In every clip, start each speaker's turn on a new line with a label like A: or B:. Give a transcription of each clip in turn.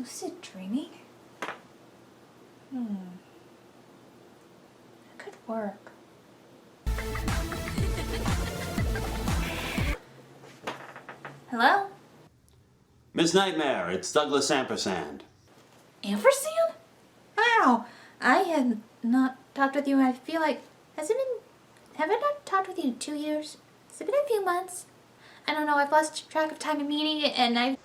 A: Lucid dreaming? That could work. Hello?
B: Miss Nightmare, it's Douglas Ampersand.
A: Ampersand? Wow, I have not talked with you. I feel like, have I not talked with you in 2 years? Has it been a few months? I don't know, I've lost track of time and meaning, and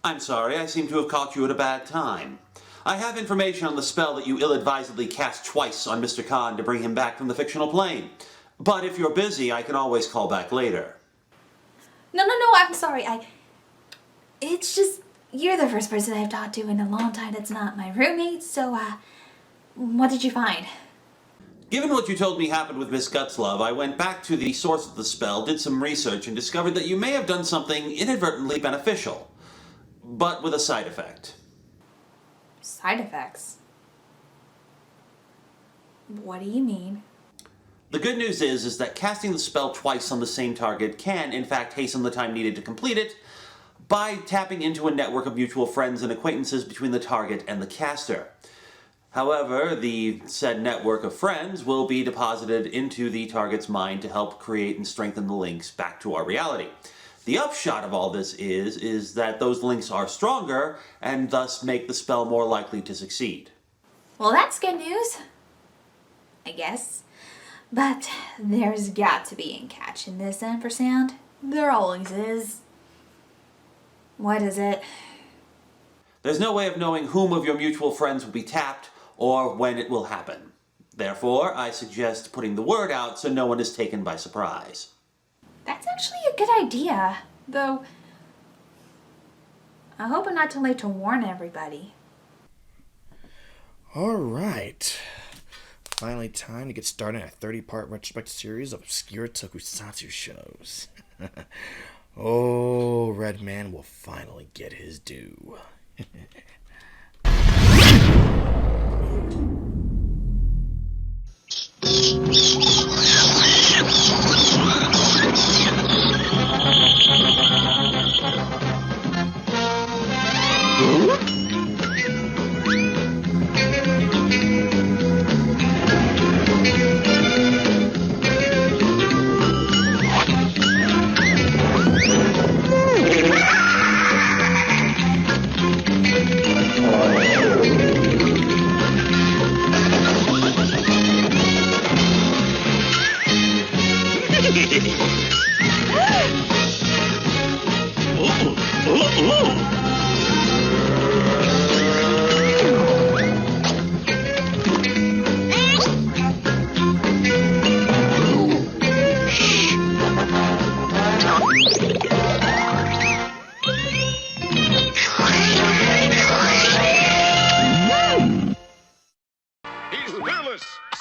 B: I'm sorry, I seem to have caught you at a bad time. I have information on the spell that you ill-advisedly cast twice on Mr. Khan to bring him back from the fictional plane. But if you're busy, I can always call back later.
A: No, I'm sorry. It's just, you're the first person I've talked to in a long time that's not my roommate, so, what did you find?
B: Given what you told me happened with Miss Gutslove, I went back to the source of the spell, did some research, and discovered that you may have done something inadvertently beneficial, but with a side effect.
A: Side effects? What do you mean?
B: The good news is that casting the spell twice on the same target can, in fact, hasten the time needed to complete it by tapping into a network of mutual friends and acquaintances between the target and the caster. However, the said network of friends will be deposited into the target's mind to help create and strengthen the links back to our reality. The upshot of all this is that those links are stronger and thus make the spell more likely to succeed.
A: Well, that's good news, I guess. But there's got to be a catch in this, Ampersand. There always is. What is it?
B: There's no way of knowing whom of your mutual friends will be tapped or when it will happen. Therefore, I suggest putting the word out so no one is taken by surprise.
A: That's actually a good idea, though I hope I'm not too late to warn everybody.
C: Alright. Finally time to get started on a 30-part retrospective series of obscure tokusatsu shows. Oh, Red Man will finally get his due.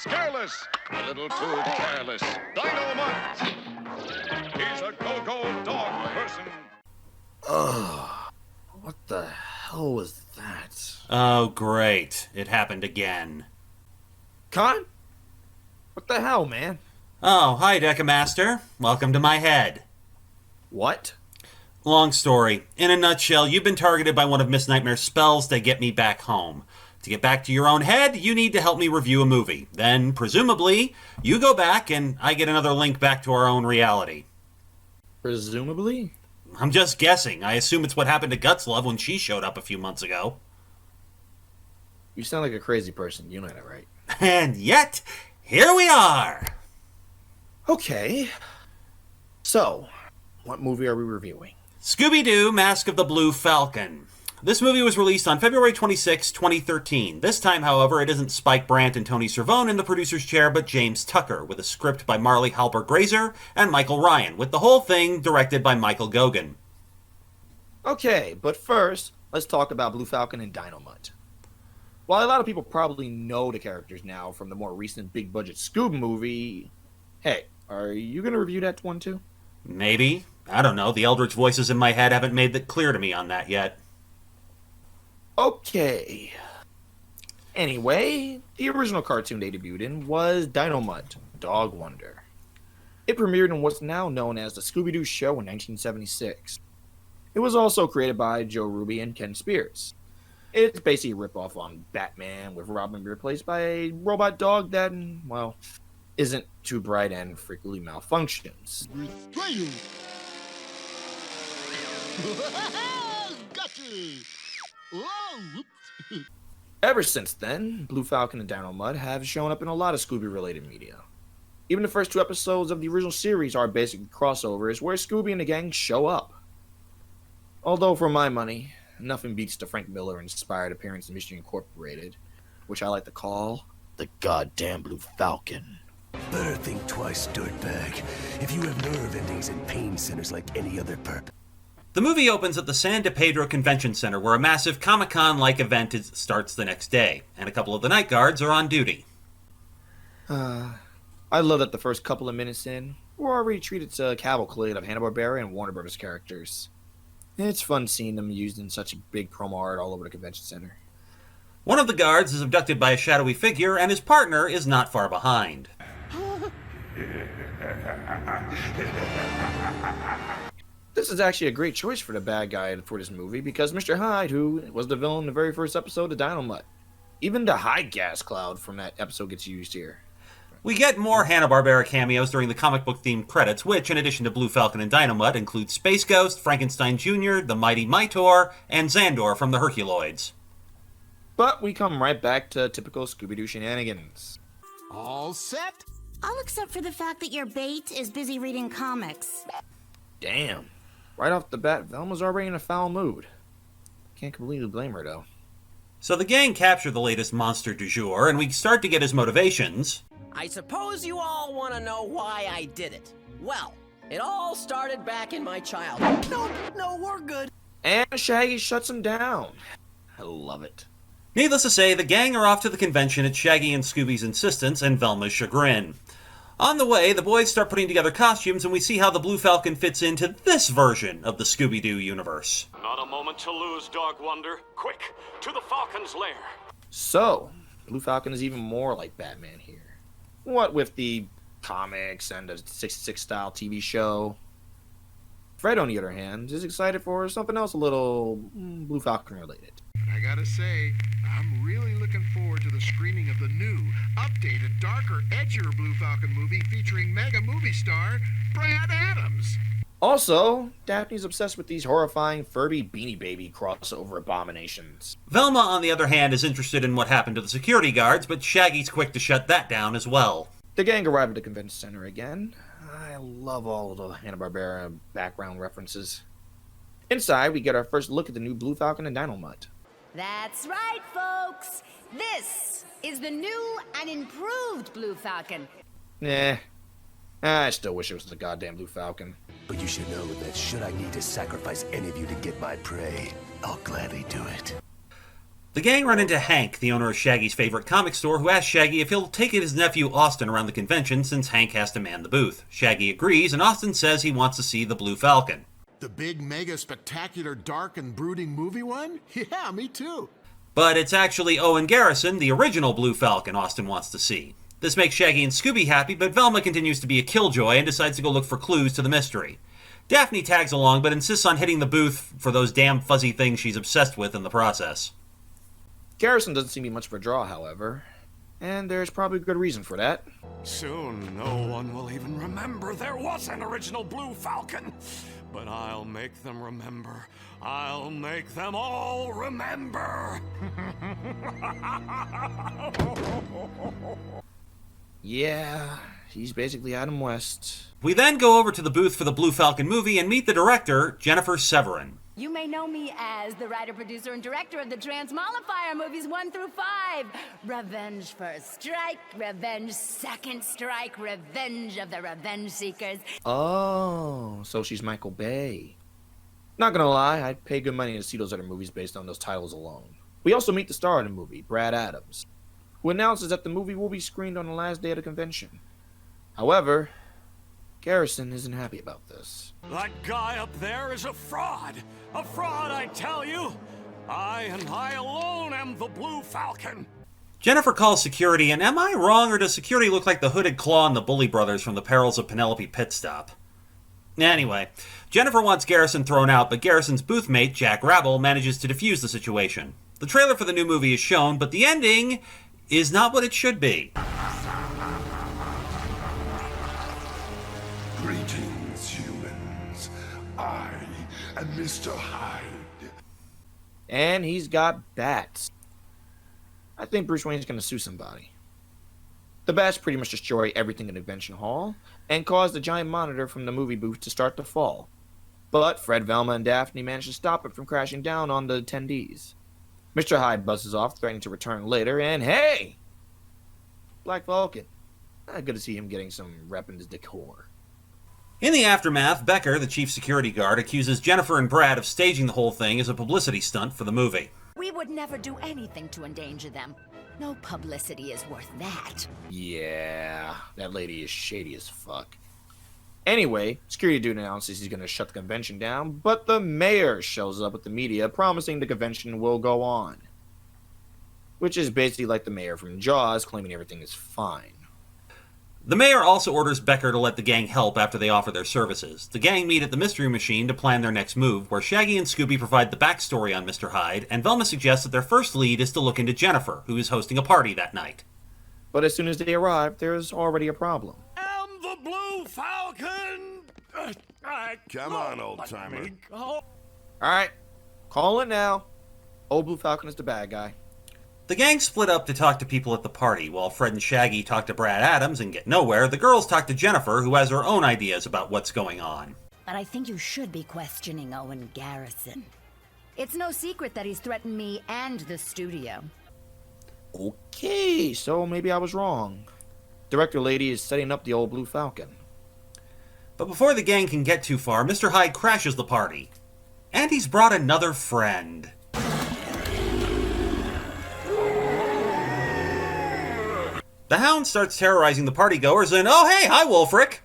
D: Careless, a little too careless. Dynamite! He's a go-go dog person.
C: Ugh. What the hell was that?
B: Oh, great. It happened again.
C: Con? What the hell, man?
B: Oh, hi, Decamaster. Welcome to my head.
C: What?
B: Long story. In a nutshell, you've been targeted by one of Miss Nightmare's spells to get me back home. To get back to your own head, you need to help me review a movie. Then, presumably, you go back and I get another link back to our own reality.
C: Presumably?
B: I'm just guessing. I assume it's what happened to Gutslove when she showed up a few months ago.
C: You sound like a crazy person. You know that, right?
B: And yet, here we are!
C: Okay. So, what movie are we reviewing?
B: Scooby-Doo, Mask of the Blue Falcon. This movie was released on February 26, 2013. This time, however, it isn't Spike Brandt and Tony Cervone in the producer's chair, but James Tucker, with a script by Marley Halper Grazer and Michael Ryan, with the whole thing directed by Michael Goguen.
C: Okay, but first, let's talk about Blue Falcon and Dynamite. While a lot of people probably know the characters now from the more recent big-budget Scoob movie, hey, are you going to review that one too?
B: Maybe. I don't know. The Eldritch voices in my head haven't made that clear to me on that yet.
C: Okay. Anyway, the original cartoon they debuted in was Dynamite, Dog Wonder. It premiered in what's now known as the Scooby-Doo show in 1976. It was also created by Joe Ruby and Ken Spears. It's basically a ripoff on Batman, with Robin replaced by a robot dog that, well, isn't too bright and frequently malfunctions. Ever since then, Blue Falcon and Dynamite have shown up in a lot of Scooby-related media. Even the first 2 episodes of the original series are basically crossovers where Scooby and the gang show up. Although, for my money, nothing beats the Frank Miller-inspired appearance in Mission Incorporated, which I like to call the goddamn Blue Falcon.
E: Better think twice, dirtbag. If you have nerve endings and pain centers like any other perp.
B: The movie opens at the San de Pedro Convention Center, where a massive Comic-Con-like event starts the next day, and a couple of the night guards are on duty.
C: I love that the first couple of minutes in, we're already treated to a cavalcade of Hanna-Barbera and Warner Brothers characters. It's fun seeing them used in such a big promo art all over the convention center.
B: One of the guards is abducted by a shadowy figure, and his partner is not far behind.
C: This is actually a great choice for the bad guy for this movie, because Mr. Hyde, who was the villain in the very first episode of Dynamite. Even the Hyde gas cloud from that episode gets used here.
B: We get more Hanna-Barbera cameos during the comic book-themed credits, which, in addition to Blue Falcon and Dynamite, include Space Ghost, Frankenstein Jr., the Mighty Mightor, and Xandor from the Herculoids.
C: But we come right back to typical Scooby-Doo shenanigans.
F: All set?
G: All except for the fact that your bait is busy reading comics.
C: Damn. Right off the bat, Velma's already in a foul mood. Can't completely blame her, though.
B: So the gang capture the latest monster du jour, and we start to get his motivations.
H: I suppose you all want to know why I did it. Well, it all started back in my childhood.
E: No, we're good.
C: And Shaggy shuts him down. I love it.
B: Needless to say, the gang are off to the convention at Shaggy and Scooby's insistence and Velma's chagrin. On the way, the boys start putting together costumes, and we see how the Blue Falcon fits into this version of the Scooby-Doo universe.
D: Not a moment to lose, Dog Wonder. Quick, to the Falcon's lair.
C: So, Blue Falcon is even more like Batman here. What with the comics and the 66 style TV show. Fred, on the other hand, is excited for something else a little Blue Falcon related.
F: I gotta say, I'm really looking forward to the screening of the new, updated, darker, edgier Blue Falcon movie featuring mega movie star Brad Adams.
C: Also, Daphne's obsessed with these horrifying Furby Beanie Baby crossover abominations.
B: Velma, on the other hand, is interested in what happened to the security guards, but Shaggy's quick to shut that down as well.
C: The gang arrive at the convention center again. I love all of the Hanna-Barbera background references. Inside, we get our first look at the new Blue Falcon and Dynamite.
G: That's right, folks. This is the new and improved Blue Falcon.
C: I still wish it was the goddamn Blue Falcon.
E: But you should know that should I need to sacrifice any of you to get my prey, I'll gladly do it.
B: The gang run into Hank, the owner of Shaggy's favorite comic store, who asks Shaggy if he'll take his nephew Austin around the convention since Hank has to man the booth. Shaggy agrees, and Austin says he wants to see the Blue Falcon.
F: The big, mega, spectacular, dark, and brooding movie one? Yeah, me too.
B: But it's actually Owen Garrison, the original Blue Falcon, Austin wants to see. This makes Shaggy and Scooby happy, but Velma continues to be a killjoy and decides to go look for clues to the mystery. Daphne tags along, but insists on hitting the booth for those damn fuzzy things she's obsessed with in the process.
C: Garrison doesn't seem to be much of a draw, however, and there's probably a good reason for that.
D: Soon, no one will even remember there was an original Blue Falcon. But I'll make them remember. I'll make them all remember.
C: Yeah, he's basically Adam West.
B: We then go over to the booth for the Blue Falcon movie and meet the director, Jennifer Severin.
G: You may know me as the writer, producer, and director of the Transmollifier movies 1 through 5. Revenge First Strike, Revenge Second Strike, Revenge of the Revenge Seekers.
C: Oh, so she's Michael Bay. Not gonna lie, I'd pay good money to see those other movies based on those titles alone. We also meet the star of the movie, Brad Adams, who announces that the movie will be screened on the last day of the convention. However, Garrison isn't happy about this.
D: That guy up there is a fraud. A fraud, I tell you. I and I alone am the Blue Falcon.
B: Jennifer calls security, and am I wrong, or does security look like the Hooded Claw and the Bully Brothers from the Perils of Penelope Pitstop? Anyway, Jennifer wants Garrison thrown out, but Garrison's booth mate, Jack Rabble, manages to defuse the situation. The trailer for the new movie is shown, but the ending is not what it should be.
I: Greetings, humans. I am Mr. Hyde.
C: And he's got bats. I think Bruce Wayne's going to sue somebody. The bats pretty much destroy everything in the convention hall and cause the giant monitor from the movie booth to start to fall. But Fred, Velma, and Daphne manage to stop it from crashing down on the attendees. Mr. Hyde buzzes off, threatening to return later, and hey! Black Falcon. Good to see him getting some rep in his decor.
B: In the aftermath, Becker, the chief security guard, accuses Jennifer and Brad of staging the whole thing as a publicity stunt for the movie.
G: We would never do anything to endanger them. No publicity is worth that.
C: Yeah, that lady is shady as fuck. Anyway, security dude announces he's going to shut the convention down, but the mayor shows up with the media promising the convention will go on. Which is basically like the mayor from Jaws claiming everything is fine.
B: The mayor also orders Becker to let the gang help after they offer their services. The gang meet at the Mystery Machine to plan their next move, where Shaggy and Scooby provide the backstory on Mr. Hyde, and Velma suggests that their first lead is to look into Jennifer, who is hosting a party that night.
C: But as soon as they arrive, there's already a problem.
D: I'm the Blue Falcon!
I: Come on, old-timer.
C: Alright, call it now. Old Blue Falcon is the bad guy.
B: The gang split up to talk to people at the party. While Fred and Shaggy talk to Brad Adams and get nowhere, the girls talk to Jennifer, who has her own ideas about what's going on.
G: But I think you should be questioning Owen Garrison. It's no secret that he's threatened me and the studio.
C: Okay, so maybe I was wrong. Director lady is setting up the old Blue Falcon.
B: But before the gang can get too far, Mr. Hyde crashes the party. And he's brought another friend. The Hound starts terrorizing the partygoers and, oh hey, hi Wolfric!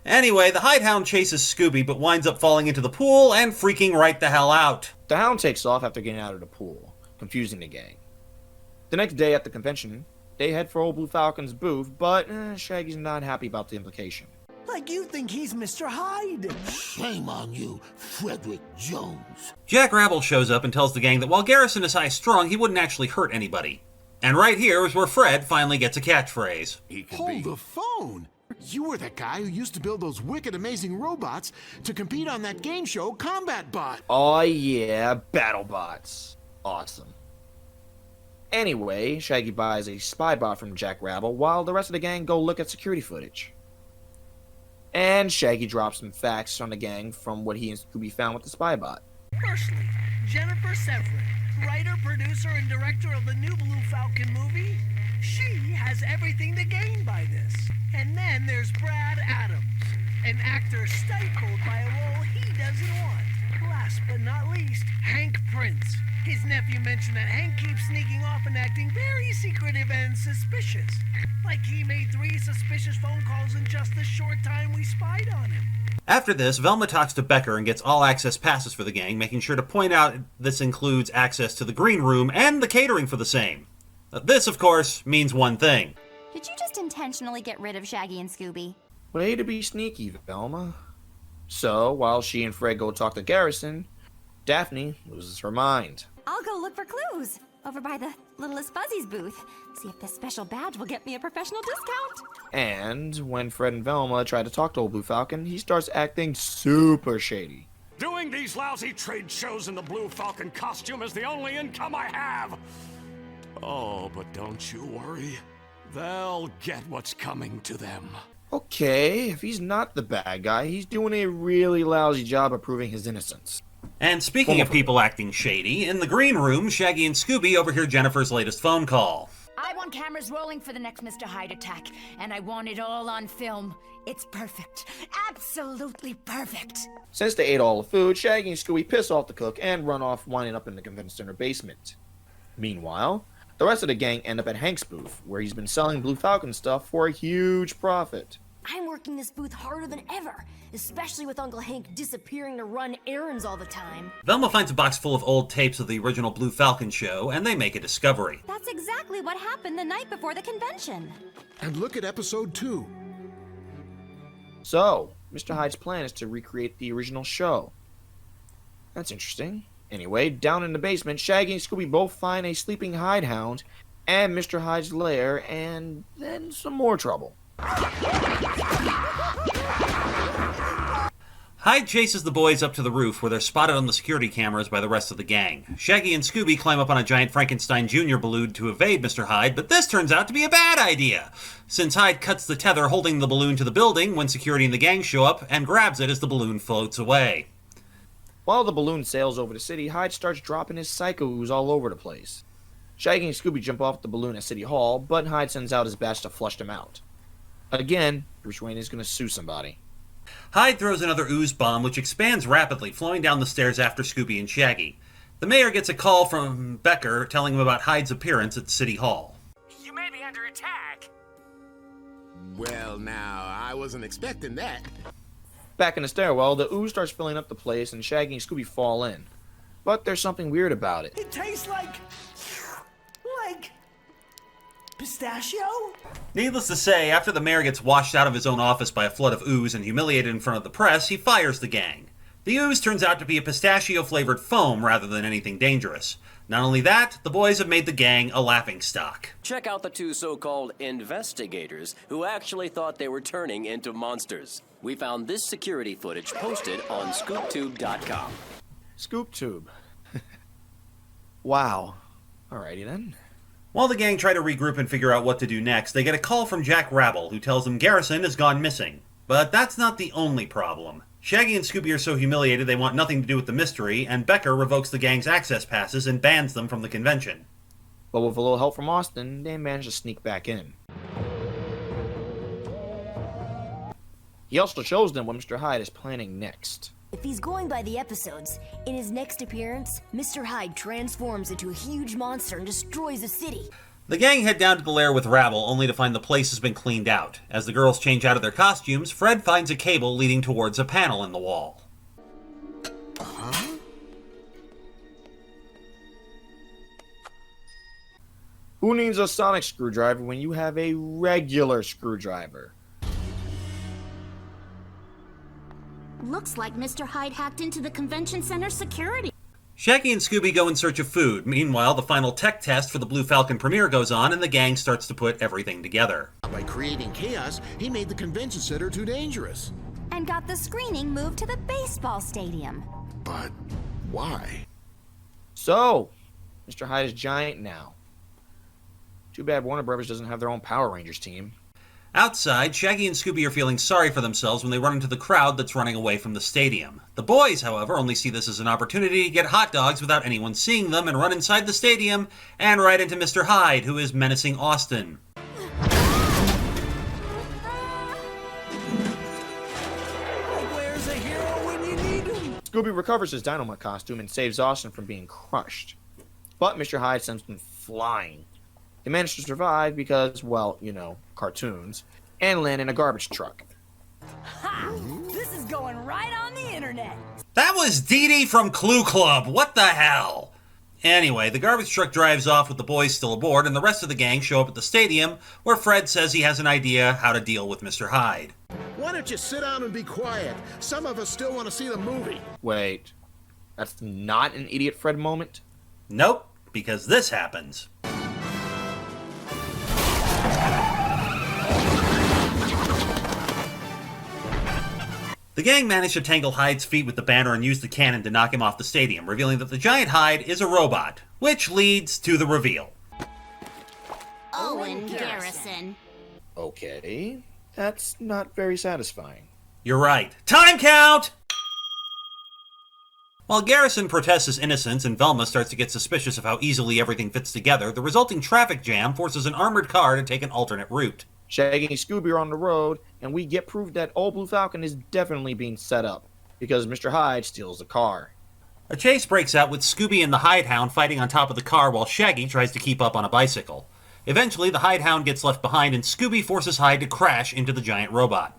B: Anyway, the Hyde Hound chases Scooby but winds up falling into the pool and freaking right the hell out.
C: The Hound takes off after getting out of the pool, confusing the gang. The next day at the convention, they head for old Blue Falcon's booth, but Shaggy's not happy about the implication.
E: Like you think he's Mr. Hyde. Shame on you, Frederick Jones.
B: Jack Rabble shows up and tells the gang that while Garrison is high-strung, he wouldn't actually hurt anybody. And right here is where Fred finally gets a catchphrase.
F: Hold the phone! You were that guy who used to build those wicked amazing robots to compete on that game show, Combat Bot.
C: Oh yeah, BattleBots. Awesome. Anyway, Shaggy buys a spy bot from Jack Rabble while the rest of the gang go look at security footage. And Shaggy drops some facts on the gang from what he and Scooby found with the spy bot.
J: Firstly, Jennifer Severin, writer, producer, and director of the new Blue Falcon movie. She has everything to gain by this. And then there's Brad Adams, an actor stifled by a role he doesn't want. Last but not least, Hank Prince. His nephew mentioned that Hank keeps sneaking off and acting very secretive and suspicious. Like he made 3 suspicious phone calls in just the short time we spied on him.
B: After this, Velma talks to Becker and gets all-access passes for the gang, making sure to point out this includes access to the green room and the catering for the same. This, of course, means one thing.
K: Did you just intentionally get rid of Shaggy and Scooby?
C: Way to be sneaky, Velma. So, while she and Fred go talk to Garrison, Daphne loses her mind.
K: I'll go look for clues over by the Littlest Fuzzy's booth. See if this special badge will get me a professional discount.
C: And when Fred and Velma try to talk to old Blue Falcon, he starts acting super shady.
D: Doing these lousy trade shows in the Blue Falcon costume is the only income I have. Oh, but don't you worry. They'll get what's coming to them.
C: Okay, if he's not the bad guy, he's doing a really lousy job of proving his innocence.
B: And speaking of people acting shady, in the green room, Shaggy and Scooby overhear Jennifer's latest phone call.
G: I want cameras rolling for the next Mr. Hyde attack, and I want it all on film. It's perfect. Absolutely perfect.
C: Since they ate all the food, Shaggy and Scooby piss off the cook and run off, winding up in the convention center basement. Meanwhile, the rest of the gang end up at Hank's booth, where he's been selling Blue Falcon stuff for a huge profit.
L: I'm working this booth harder than ever, especially with Uncle Hank disappearing to run errands all the time.
B: Velma finds a box full of old tapes of the original Blue Falcon show, and they make a discovery.
K: That's exactly what happened the night before the convention.
F: And look at episode 2.
C: So, Mr. Hyde's plan is to recreate the original show. That's interesting. Anyway, down in the basement, Shaggy and Scooby both find a sleeping Hyde hound and Mr. Hyde's lair, and then some more trouble.
B: Hyde chases the boys up to the roof where they're spotted on the security cameras by the rest of the gang. Shaggy and Scooby climb up on a giant Frankenstein Jr. balloon to evade Mr. Hyde, but this turns out to be a bad idea, since Hyde cuts the tether holding the balloon to the building when security and the gang show up and grabs it as the balloon floats away.
C: While the balloon sails over the city, Hyde starts dropping his psycho ooze all over the place. Shaggy and Scooby jump off the balloon at City Hall, but Hyde sends out his bats to flush them out. Again, Bruce Wayne is going to sue somebody.
B: Hyde throws another ooze bomb, which expands rapidly, flowing down the stairs after Scooby and Shaggy. The mayor gets a call from Becker telling him about Hyde's appearance at City Hall.
J: You may be under attack.
M: Well, now, I wasn't expecting that.
C: Back in the stairwell, the ooze starts filling up the place and Shaggy and Scooby fall in. But there's something weird about it.
J: It tastes like pistachio?
B: Needless to say, after the mayor gets washed out of his own office by a flood of ooze and humiliated in front of the press, he fires the gang. The ooze turns out to be a pistachio-flavored foam rather than anything dangerous. Not only that, the boys have made the gang a laughingstock.
H: Check out the two so-called investigators who actually thought they were turning into monsters. We found this security footage posted on ScoopTube.com.
C: ScoopTube. Wow. Alrighty then.
B: While the gang try to regroup and figure out what to do next, they get a call from Jack Rabble, who tells them Garrison has gone missing. But that's not the only problem. Shaggy and Scooby are so humiliated they want nothing to do with the mystery, and Becker revokes the gang's access passes and bans them from the convention.
C: But with a little help from Austin, they manage to sneak back in. He also shows them what Mr. Hyde is planning next.
L: If he's going by the episodes, in his next appearance, Mr. Hyde transforms into a huge monster and destroys a city.
B: The gang head down to the lair with Rabble, only to find the place has been cleaned out. As the girls change out of their costumes, Fred finds a cable leading towards a panel in the wall.
C: Who needs a sonic screwdriver when you have a regular screwdriver?
A: Looks like Mr. Hyde hacked into the convention center security.
B: Shaggy and Scooby go in search of food. Meanwhile, the final tech test for the Blue Falcon premiere goes on, and the gang starts to put everything together.
M: By creating chaos, he made the convention center too dangerous.
K: And got the screening moved to the baseball stadium.
I: But why?
C: So, Mr. Hyde is giant now. Too bad Warner Brothers doesn't have their own Power Rangers team.
B: Outside, Shaggy and Scooby are feeling sorry for themselves when they run into the crowd that's running away from the stadium. The boys, however, only see this as an opportunity to get hot dogs without anyone seeing them and run inside the stadium and right into Mr. Hyde, who is menacing Austin.
J: Where's a hero when you need him?
C: Scooby recovers his Dynamite costume and saves Austin from being crushed. But Mr. Hyde sends them flying. They manage to survive because, well, you know, cartoons, and land in a garbage truck.
G: Ha! This is going right on the internet.
B: That was Dee Dee from Clue Club. What the hell? Anyway, the garbage truck drives off with the boys still aboard, and the rest of the gang show up at the stadium, where Fred says he has an idea how to deal with Mr. Hyde.
M: Why don't you sit down and be quiet? Some of us still want to see the movie.
C: Wait, that's not an Idiot Fred moment?
B: Nope, because this happens. The gang managed to tangle Hyde's feet with the banner and use the cannon to knock him off the stadium, revealing that the giant Hyde is a robot, which leads to the reveal.
A: Owen Garrison.
C: Okay, that's not very satisfying.
B: You're right. Time count! While Garrison protests his innocence and Velma starts to get suspicious of how easily everything fits together, the resulting traffic jam forces an armored car to take an alternate route.
C: Shaggy and Scooby are on the road, and we get proof that old Blue Falcon is definitely being set up, because Mr. Hyde steals the car.
B: A chase breaks out with Scooby and the Hyde Hound fighting on top of the car while Shaggy tries to keep up on a bicycle. Eventually, the Hyde Hound gets left behind and Scooby forces Hyde to crash into the giant robot.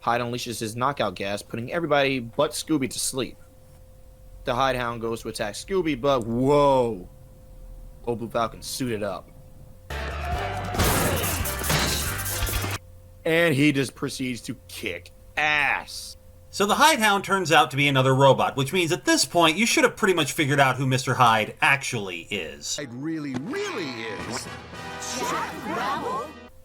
C: Hyde unleashes his knockout gas, putting everybody but Scooby to sleep. The Hyde Hound goes to attack Scooby, but whoa! Old Blue Falcon suited up. And he just proceeds to kick ass.
B: So the Hidehound turns out to be another robot, which means at this point you should have pretty much figured out who Mr. Hyde actually is.
M: It really is.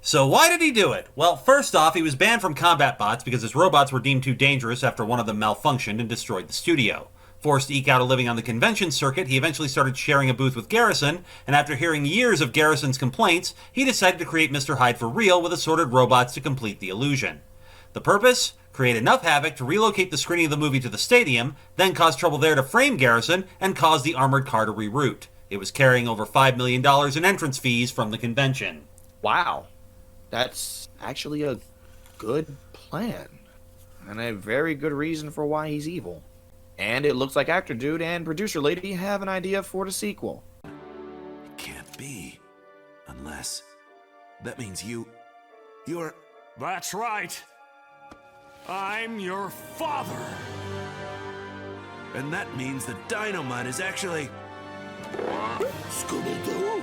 B: So why did he do it? Well, first off, he was banned from combat bots because his robots were deemed too dangerous after one of them malfunctioned and destroyed the studio. Forced to eke out a living on the convention circuit, he eventually started sharing a booth with Garrison, and after hearing years of Garrison's complaints, he decided to create Mr. Hyde for real with assorted robots to complete the illusion. The purpose? Create enough havoc to relocate the screening of the movie to the stadium, then cause trouble there to frame Garrison, and cause the armored car to reroute. It was carrying over $5 million in entrance fees from the convention.
C: Wow. That's actually a good plan. And a very good reason for why he's evil. And it looks like actor dude and producer lady have an idea for the sequel.
E: It can't be. Unless... that means you're...
D: That's right. I'm your father.
E: And that means the Dynamite is actually...
M: Scooby-Doo.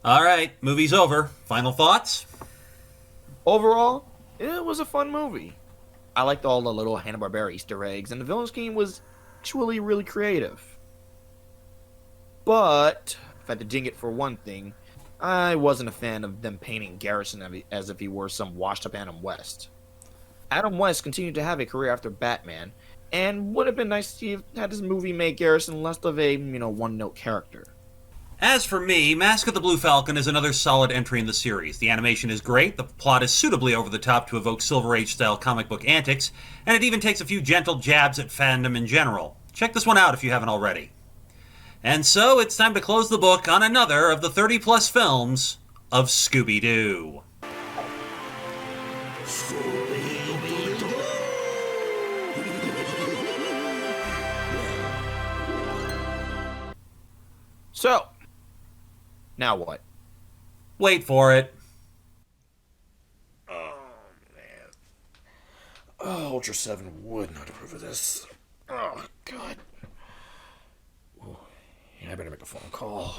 B: Alright, movie's over. Final thoughts?
C: Overall, it was a fun movie. I liked all the little Hanna-Barbera Easter eggs, and the villain scheme was actually really creative. But, if I had to ding it for one thing, I wasn't a fan of them painting Garrison as if he were some washed-up Adam West. Adam West continued to have a career after Batman, and would have been nice to have had this movie make Garrison less of a, one-note character.
B: As for me, Mask of the Blue Falcon is another solid entry in the series. The animation is great, the plot is suitably over the top to evoke Silver Age-style comic book antics, and it even takes a few gentle jabs at fandom in general. Check this one out if you haven't already. And so, it's time to close the book on another of the 30-plus films of Scooby-Doo.
C: So, now what?
B: Wait for it.
I: Oh, man. Oh, Ultra 7 would not approve of this. Oh, God. Ooh. Yeah, I better make a phone call.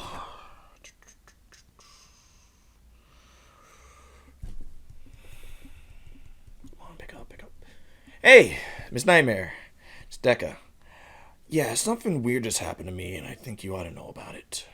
I: Come on, pick up. Hey, Miss Nightmare. It's Decca. Yeah, something weird just happened to me, and I think you ought to know about it.